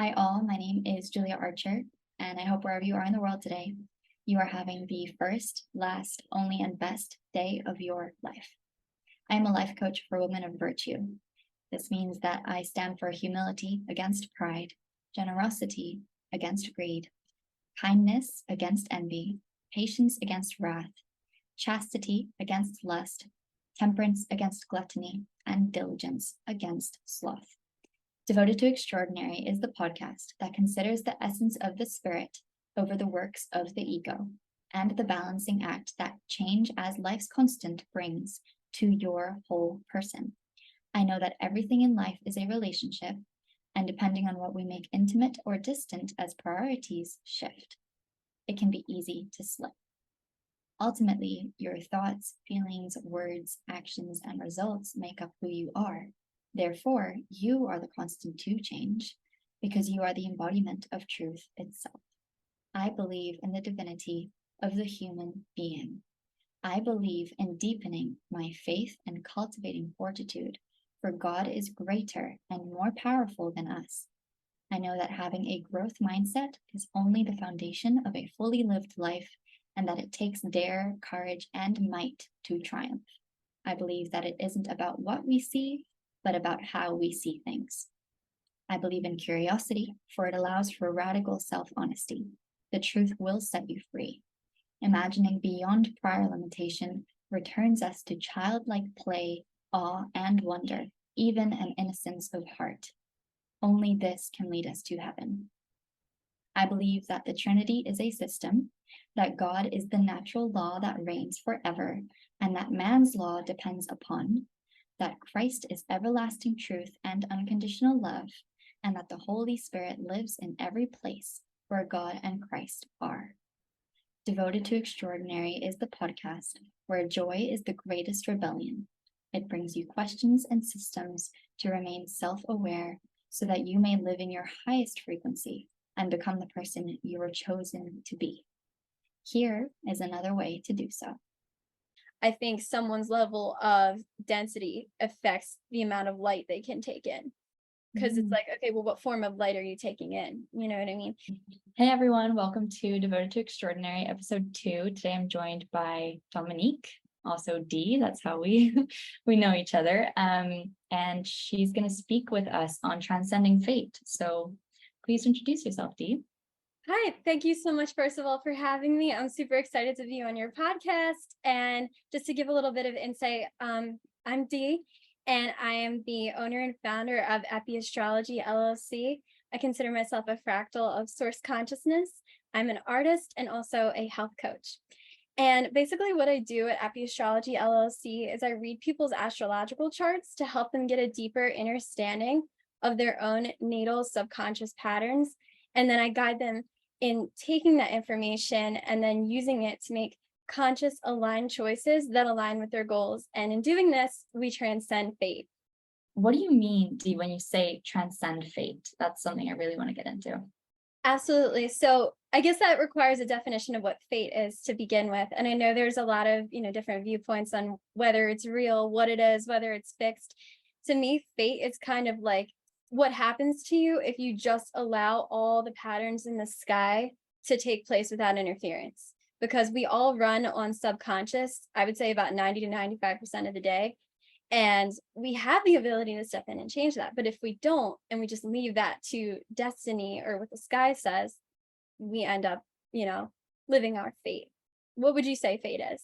Hi all, my name is Julia Archer, and I hope wherever you are in the world today, you are having the first, last, only, and best day of your life. I am a life coach for women of virtue. This means that I stand for humility against pride, generosity against greed, kindness against envy, patience against wrath, chastity against lust, temperance against gluttony, and diligence against sloth. Devoted to Extraordinary is the podcast that considers the essence of the spirit over the works of the ego and the balancing act that change as life's constant brings to your whole person. I know that everything in life is a relationship, and depending on what we make intimate or distant as priorities shift, it can be easy to slip. Ultimately, your thoughts, feelings, words, actions, and results make up who you are. Therefore, you are the constant to change because you are the embodiment of truth itself. I believe in the divinity of the human being. I believe in deepening my faith and cultivating fortitude, for God is greater and more powerful than us. I know that having a growth mindset is only the foundation of a fully lived life, and that it takes dare, courage, and might to triumph. I believe that it isn't about what we see, but about how we see things. I believe in curiosity, for it allows for radical self-honesty. The truth will set you free. Imagining beyond prior limitation returns us to childlike play, awe, and wonder, even an innocence of heart. Only this can lead us to heaven. I believe that the Trinity is a system, that God is the natural law that reigns forever, and that man's law depends upon, that Christ is everlasting truth and unconditional love, and that the Holy Spirit lives in every place where God and Christ are. Devoted to Extraordinary is the podcast where joy is the greatest rebellion. It brings you questions and systems to remain self-aware so that you may live in your highest frequency and become the person you were chosen to be. Here is another way to do so. I think someone's level of density affects the amount of light they can take in. Because it's like, okay, well, what form of light are you taking in? You know what I mean? Hey everyone, welcome to Devoted to Extraordinary, episode 2. Today I'm joined by Dominique, also Dee, that's how we know each other. And she's going to speak with us on Transcending Fate. So please introduce yourself, Dee. Hi, thank you so much, first of all, for having me. I'm super excited to be on your podcast. And just to give a little bit of insight, I'm Dee, and I am the owner and founder of Epiastrology, LLC. I consider myself a fractal of source consciousness. I'm an artist and also a health coach. And basically what I do at Epiastrology, LLC is I read people's astrological charts to help them get a deeper understanding of their own natal subconscious patterns. And then I guide them in taking that information and then using it to make conscious, aligned choices that align with their goals. And in doing this, we transcend fate. What do you mean, Dee, when you say transcend fate? That's something I really want to get into. Absolutely. So I guess that requires a definition of what fate is to begin with. And I know there's a lot of, different viewpoints on whether it's real, what it is, whether it's fixed. To me, fate is kind of like what happens to you if you just allow all the patterns in the sky to take place without interference. Because we all run on subconscious, I would say about 90 to 95% of the day. And we have the ability to step in and change that. But if we don't, and we just leave that to destiny or what the sky says, we end up, living our fate. What would you say fate is?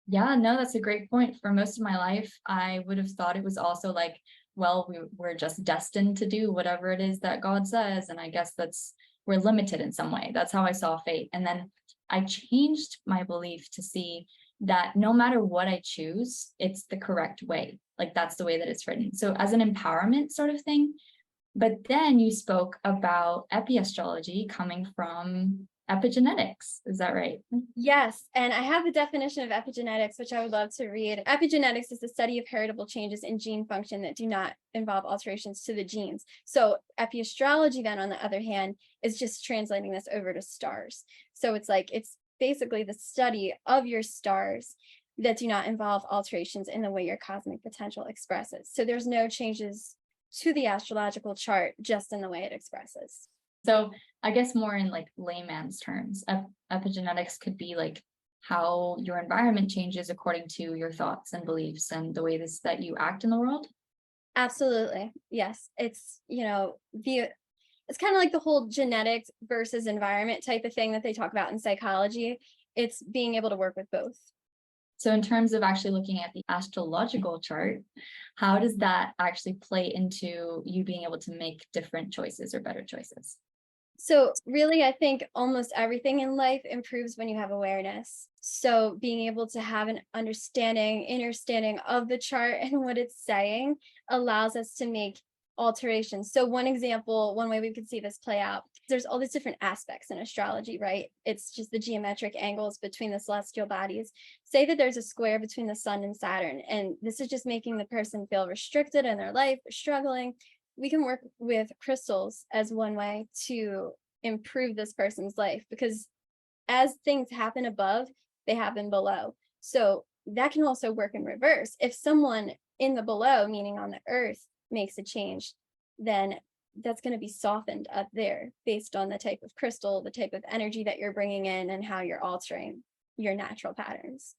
Yeah, no, that's a great point. For most of my life, I would have thought it was also like, well, we're just destined to do whatever it is that God says. And I guess we're limited in some way. That's how I saw fate. And then I changed my belief to see that no matter what I choose, it's the correct way. Like that's the way that it's written. So as an empowerment sort of thing. But then you spoke about epiastrology coming from epigenetics. Is that right? Yes. And I have the definition of epigenetics, which I would love to read. Epigenetics is the study of heritable changes in gene function that do not involve alterations to the genes. So epiastrology then, on the other hand, is just translating this over to stars. So it's basically the study of your stars that do not involve alterations in the way your cosmic potential expresses. So there's no changes to the astrological chart just in the way it expresses. So I guess more in like layman's terms, epigenetics could be like how your environment changes according to your thoughts and beliefs and the way that you act in the world. Absolutely. Yes. It's, it's kind of like the whole genetics versus environment type of thing that they talk about in psychology. It's being able to work with both. So in terms of actually looking at the astrological chart, how does that actually play into you being able to make different choices or better choices? So really, I think almost everything in life improves when you have awareness. So being able to have an understanding of the chart and what it's saying allows us to make alterations. So one example, one way we could see this play out, there's all these different aspects in astrology, right? It's just the geometric angles between the celestial bodies. Say that there's a square between the sun and Saturn, and this is just making the person feel restricted in their life, struggling. We can work with crystals as one way to improve this person's life, because as things happen above, they happen below. So that can also work in reverse. If someone in the below, meaning on the earth, makes a change, then that's going to be softened up there based on the type of crystal, the type of energy that you're bringing in, and how you're altering your natural patterns.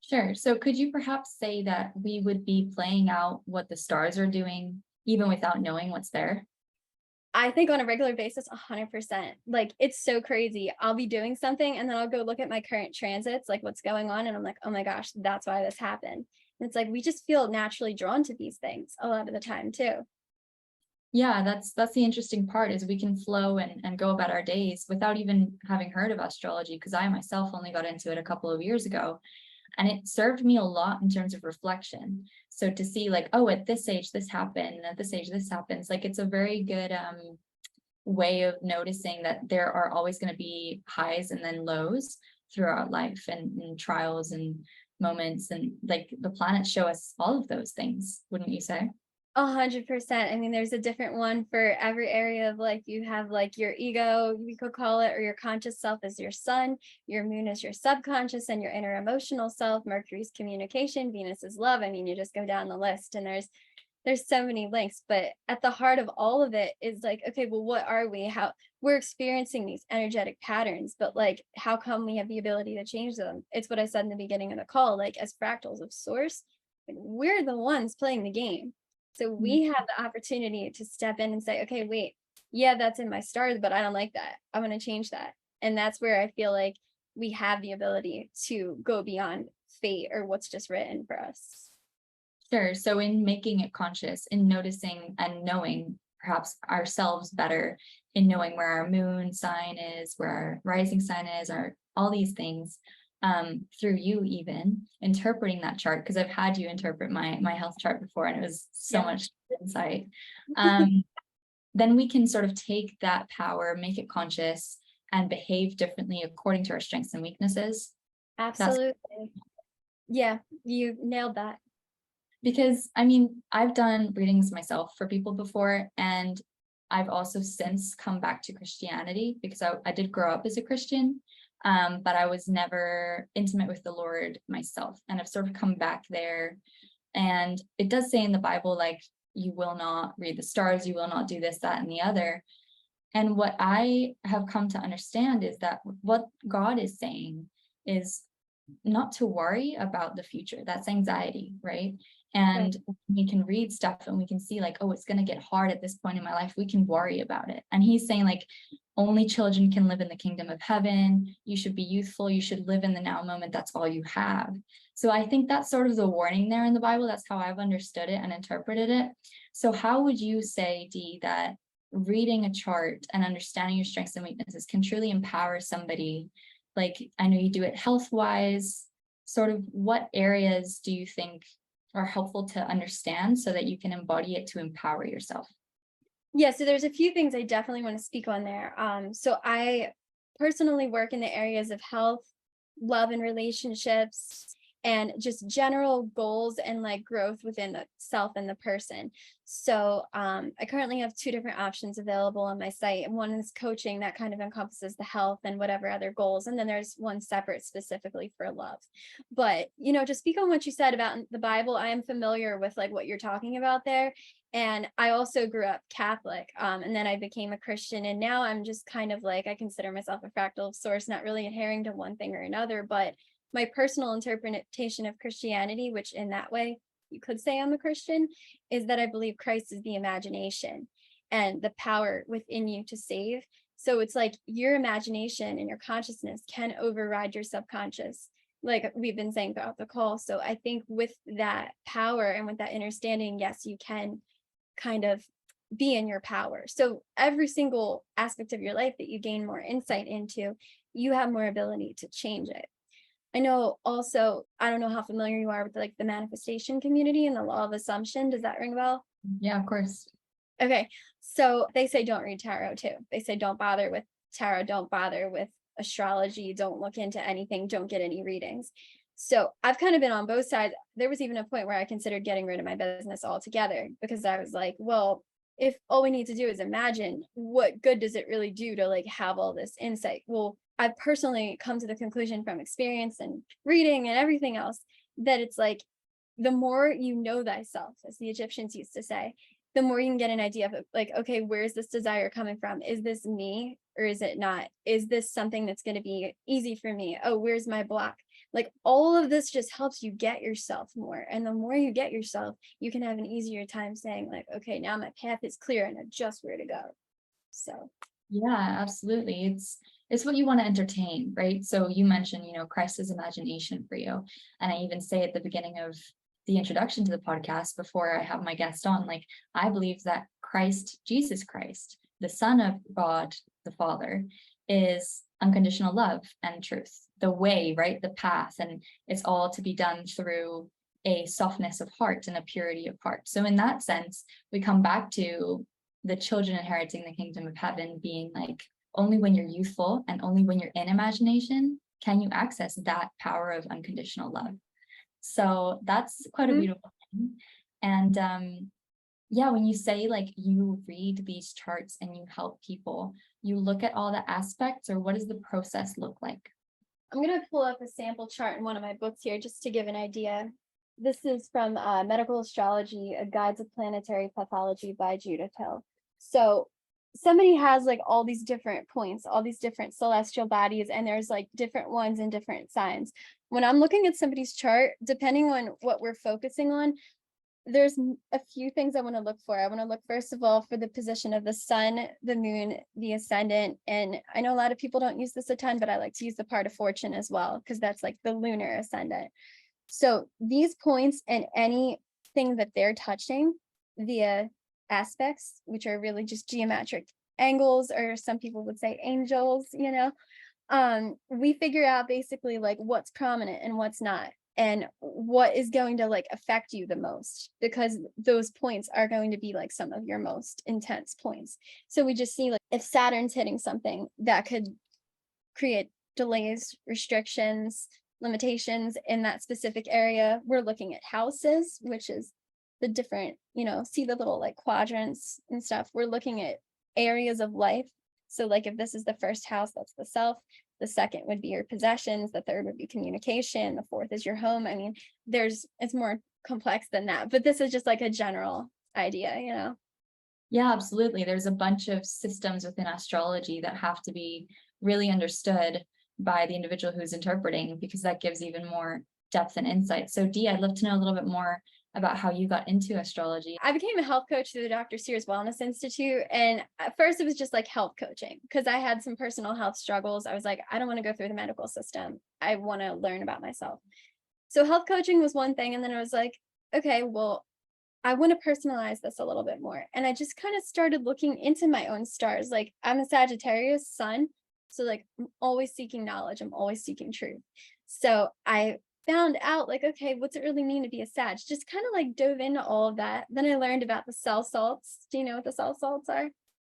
Sure. So could you perhaps say that we would be playing out what the stars are doing even without knowing what's there? I think on a regular basis, 100%. Like, it's so crazy. I'll be doing something and then I'll go look at my current transits, like what's going on. And I'm like, oh my gosh, that's why this happened. And it's like, we just feel naturally drawn to these things a lot of the time too. Yeah, that's the interesting part is we can flow and go about our days without even having heard of astrology, because I myself only got into it a couple of years ago. And it served me a lot in terms of reflection. So to see like, oh, at this age, this happened, and at this age, this happens, like it's a very good way of noticing that there are always going to be highs and then lows throughout life and trials and moments. And like the planets show us all of those things, wouldn't you say? 100%. I mean, there's a different one for every area of life. You have like your ego, we could call it, or your conscious self is your sun, your moon is your subconscious, and your inner emotional self. Mercury's communication, Venus is love. I mean, you just go down the list and there's so many links, but at the heart of all of it is like, okay, well, what are we? How we're experiencing these energetic patterns, but like, how come we have the ability to change them? It's what I said in the beginning of the call, like as fractals of source, we're the ones playing the game. So we have the opportunity to step in and say, okay, wait, yeah, that's in my stars, but I don't like that. I want to change that. And that's where I feel like we have the ability to go beyond fate or what's just written for us. Sure. So in making it conscious, in noticing and knowing perhaps ourselves better, in knowing where our moon sign is, where our rising sign is, or all these things, through you even interpreting that chart, because I've had you interpret my health chart before and it was so much insight. Then we can sort of take that power, make it conscious, and behave differently according to our strengths and weaknesses. Absolutely. Yeah, you nailed that. Because I mean, I've done readings myself for people before, and I've also since come back to Christianity because I did grow up as a Christian, but I was never intimate with the Lord myself, and I've sort of come back there. And it does say in the Bible, like, you will not read the stars, you will not do this, that, and the other. And what I have come to understand is that what God is saying is not to worry about the future. That's anxiety, right? And we can read stuff and we can see like, oh, it's going to get hard at this point in my life. We can worry about it. And he's saying like, only children can live in the kingdom of heaven. You should be youthful. You should live in the now moment. That's all you have. So I think that's sort of the warning there in the Bible. That's how I've understood it and interpreted it. So how would you say, Dee, that reading a chart and understanding your strengths and weaknesses can truly empower somebody? Like, I know you do it health-wise. Sort of what areas do you think are helpful to understand so that you can embody it to empower yourself? Yeah, so there's a few things I definitely want to speak on there. So I personally work in the areas of health, love and relationships, and just general goals and like growth within the self and the person. So I currently have 2 different options available on my site. And one is coaching that kind of encompasses the health and whatever other goals. And then there's one separate specifically for love. But, to speak on what you said about the Bible, I am familiar with like what you're talking about there. And I also grew up Catholic, and then I became a Christian. And now I'm just kind of like, I consider myself a fractal of source, not really adhering to one thing or another, but my personal interpretation of Christianity, which in that way you could say I'm a Christian, is that I believe Christ is the imagination and the power within you to save. So it's like your imagination and your consciousness can override your subconscious, like we've been saying throughout the call. So I think with that power and with that understanding, yes, you can kind of be in your power. So every single aspect of your life that you gain more insight into, you have more ability to change it. I know also, I don't know how familiar you are with like the manifestation community and the law of assumption. Does that ring a bell? Yeah, of course. Okay. So they say don't read tarot too. They say don't bother with tarot, don't bother with astrology, don't look into anything, don't get any readings. So I've kind of been on both sides. There was even a point where I considered getting rid of my business altogether because I was like, well, if all we need to do is imagine, what good does it really do to like have all this insight? Well, I've personally come to the conclusion from experience and reading and everything else that it's like the more you know thyself, as the Egyptians used to say, the more you can get an idea of like, okay, where's this desire coming from? Is this me or is it not? Is this something that's going to be easy for me? Oh, where's my block? Like all of this just helps you get yourself more. And the more you get yourself, you can have an easier time saying like, okay, now my path is clear and I know just where to go. So. Yeah, absolutely. It's what you want to entertain, right? So you mentioned, Christ's imagination for you. And I even say at the beginning of the introduction to the podcast before I have my guest on, like, I believe that Christ, Jesus Christ, the Son of God, the Father, is unconditional love and truth, the way, right? The path. And it's all to be done through a softness of heart and a purity of heart. So in that sense, we come back to the children inheriting the kingdom of heaven being like, only when you're youthful and only when you're in imagination can you access that power of unconditional love. So that's quite a beautiful thing. And yeah, when you say like you read these charts and you help people, you look at all the aspects, or what does the process look like? I'm going to pull up a sample chart in one of my books here just to give an idea. This is from Medical Astrology, A Guide to Planetary Pathology by Judith Hill. So somebody has like all these different points, all these different celestial bodies, and there's like different ones in different signs. When I'm looking at somebody's chart, depending on what we're focusing on, there's a few things I want to look for. I want to look, first of all, for the position of the sun, the moon, the ascendant. And I know a lot of people don't use this a ton, but I like to use the part of fortune as well, because that's like the lunar ascendant. So these points and anything that they're touching via aspects, which are really just geometric angles, or some people would say angels, we figure out basically like what's prominent and what's not, and what is going to like affect you the most, because those points are going to be like some of your most intense points. So we just see like if Saturn's hitting something, that could create delays, restrictions, limitations in that specific area. We're looking at houses, which is the different, see the little like quadrants and stuff. We're looking at areas of life. So like if this is the first house, that's the self. The second would be your possessions. The third would be communication. The fourth is your home. I mean, it's more complex than that, but this is just like a general idea, Yeah, absolutely. There's a bunch of systems within astrology that have to be really understood by the individual who's interpreting, because that gives even more depth and insight. So Dee, I'd love to know a little bit more about how you got into astrology. I became a health coach through the Dr. Sears Wellness Institute. And at first it was just like health coaching, because I had some personal health struggles. I was like, I don't want to go through the medical system. I want to learn about myself. So health coaching was one thing. And then I was like, okay, well, I want to personalize this a little bit more. And I just kind of started looking into my own stars. Like I'm a Sagittarius sun. So like I'm always seeking knowledge. I'm always seeking truth. So I found out like, okay, what's it really mean to be a Sag? Just kind of like dove into all of that. Then I learned about the cell salts. Do you know what the cell salts are?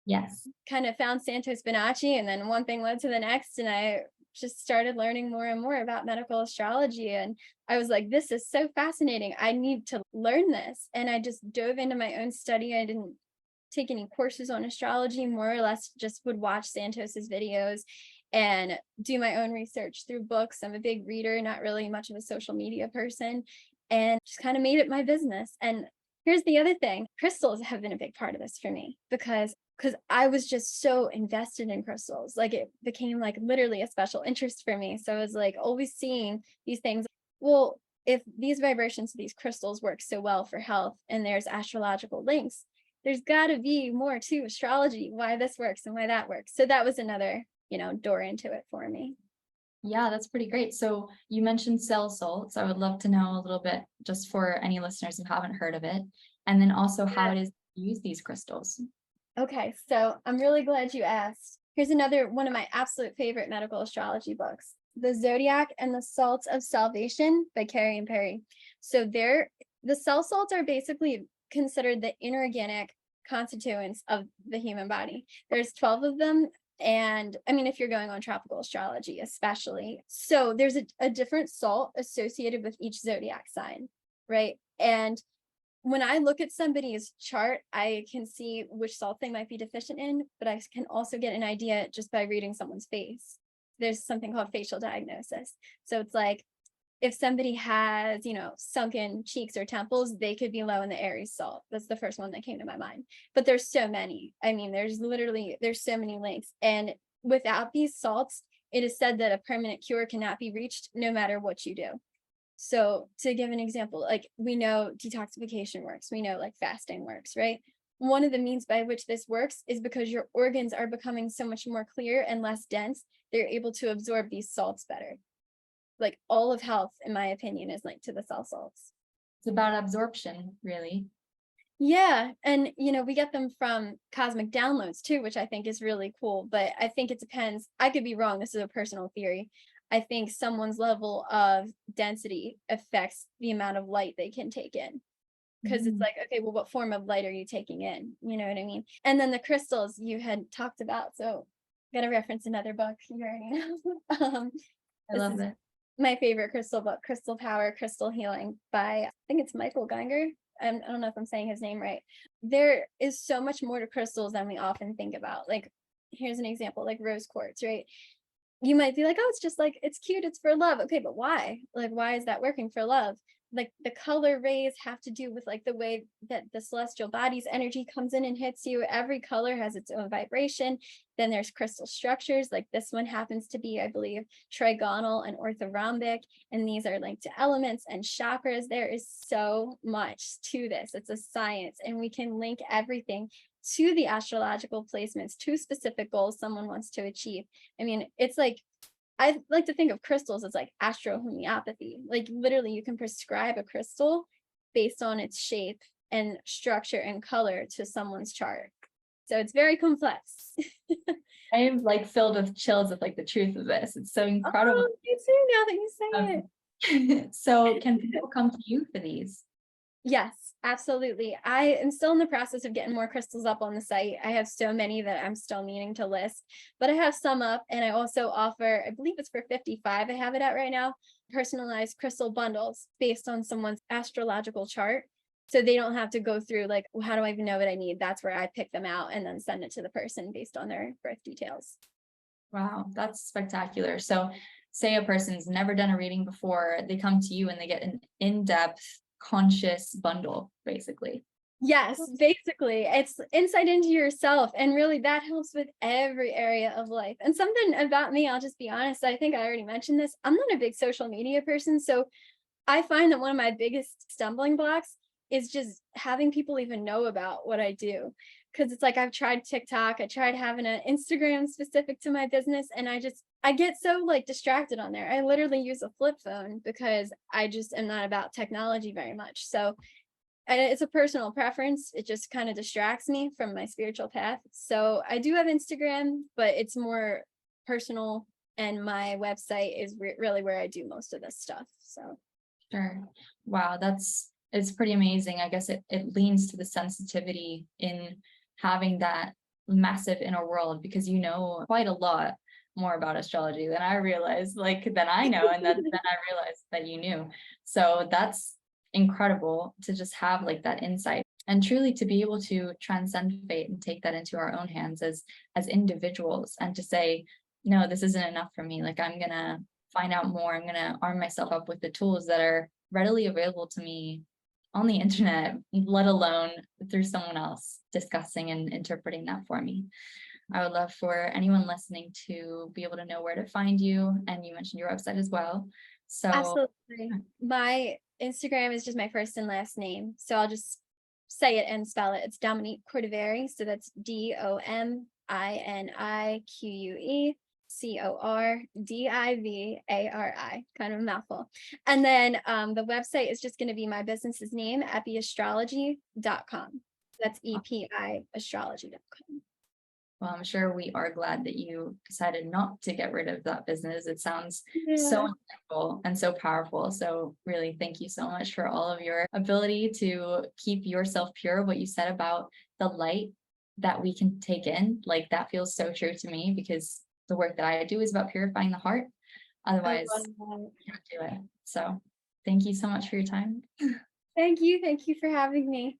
Yes. Kind of found Santo Spinaci, and then one thing led to the next. And I just started learning more and more about medical astrology. And I was like, this is so fascinating. I need to learn this. And I just dove into my own study. I didn't take any courses on astrology, more or less just would watch Santos's videos and do my own research through books. I'm a big reader, not really much of a social media person, and just kind of made it my business. And here's the other thing. Crystals have been a big part of this for me because I was just so invested in crystals. Like it became like literally a special interest for me. So I was like always seeing these things. Well, if these vibrations of these crystals work so well for health and there's astrological links, there's got to be more to astrology, why this works and why that works. So that was another, door into it for me. Yeah, that's pretty great. So you mentioned cell salts. I would love to know a little bit just for any listeners who haven't heard of it. And then also how it is to use these crystals. Okay, so I'm really glad you asked. Here's another one of my absolute favorite medical astrology books, The Zodiac and the Salts of Salvation by Carrie and Perry. So the cell salts are basically considered the inorganic constituents of the human body. There's 12 of them. And I mean, if you're going on tropical astrology, especially. So there's a different salt associated with each zodiac sign, right? And when I look at somebody's chart, I can see which salt they might be deficient in, but I can also get an idea just by reading someone's face. There's something called facial diagnosis. So it's like, if somebody has, sunken cheeks or temples, they could be low in the Aries salt. That's the first one that came to my mind. But there's so many. I mean, there's so many links. And without these salts, it is said that a permanent cure cannot be reached no matter what you do. So to give an example, like we know detoxification works. We know like fasting works, right? One of the means by which this works is because your organs are becoming so much more clear and less dense. They're able to absorb these salts better. Like all of health, in my opinion, is linked to the cell salts. It's about absorption, really. Yeah. And, we get them from cosmic downloads too, which I think is really cool. But I think it depends. I could be wrong. This is a personal theory. I think someone's level of density affects the amount of light they can take in. Because it's like, okay, well, what form of light are you taking in? You know what I mean? And then the crystals you had talked about. So I'm going to reference another book. You already know. I love that. My favorite crystal book, Crystal Power, Crystal Healing by, I think it's Michael Geiger. I don't know if I'm saying his name right. There is so much more to crystals than we often think about. Like, here's an example, like rose quartz, right? You might be like, oh, it's just like, it's cute, it's for love. Okay, but why? Like, why is that working for love? Like the color rays have to do with like the way that the celestial body's energy comes in and hits you. Every color has its own vibration. Then there's crystal structures. Like this one happens to be, I believe, trigonal and orthorhombic. And these are linked to elements and chakras. There is so much to this. It's a science, and we can link everything to the astrological placements, to specific goals someone wants to achieve. I mean, it's like, I like to think of crystals as like astrohomeopathy. Like literally you can prescribe a crystal based on its shape and structure and color to someone's chart. So it's very complex. I am like filled with chills with like the truth of this. It's so incredible. Oh, me too, now that you say it. So can people come to you for these? Yes, absolutely. I am still in the process of getting more crystals up on the site. I have so many that I'm still needing to list, but I have some up, and I also offer, I believe it's for $55, I have it at right now, personalized crystal bundles based on someone's astrological chart. So they don't have to go through like, well, how do I even know what I need? That's where I pick them out and then send it to the person based on their birth details. Wow, that's spectacular. So say a person's never done a reading before, they come to you and they get an in-depth conscious bundle, basically. Yes, basically it's insight into yourself, and really that helps with every area of life. And something about me, I'll just be honest, I think I already mentioned this, I'm not a big social media person, so I find that one of my biggest stumbling blocks is just having people even know about what I do. Because it's like, I've tried TikTok, I tried having an Instagram specific to my business, and I get so like distracted on there. I literally use a flip phone because I just am not about technology very much. So it's a personal preference. It just kind of distracts me from my spiritual path. So I do have Instagram, but it's more personal, and my website is really where I do most of this stuff. So sure. Wow, it's pretty amazing. I guess it leans to the sensitivity in having that massive inner world, because you know quite a lot more about astrology than I realized, than I know, and then I realized that you knew. So that's incredible to just have like that insight, and truly to be able to transcend fate and take that into our own hands as individuals, and to say, no, this isn't enough for me. Like, I'm gonna find out more. I'm gonna arm myself up with the tools that are readily available to me on the internet, let alone through someone else discussing and interpreting that for me. I would love for anyone listening to be able to know where to find you. And you mentioned your website as well. So Absolutely. My Instagram is just my first and last name. So I'll just say it and spell it. It's Dominique Cordivari. So that's DOMINIQUECORDIVARI, kind of a mouthful. And then the website is just going to be my business's name, epiastrology.com. That's epiastrology.com. well, I'm sure we are glad that you decided not to get rid of that business. It sounds so insightful and so powerful. So really, thank you so much for all of your ability to keep yourself pure. What you said about the light that we can take in, like, that feels so true to me, because the work that I do is about purifying the heart. Otherwise, you can't do it. So thank you so much for your time. Thank you. Thank you for having me.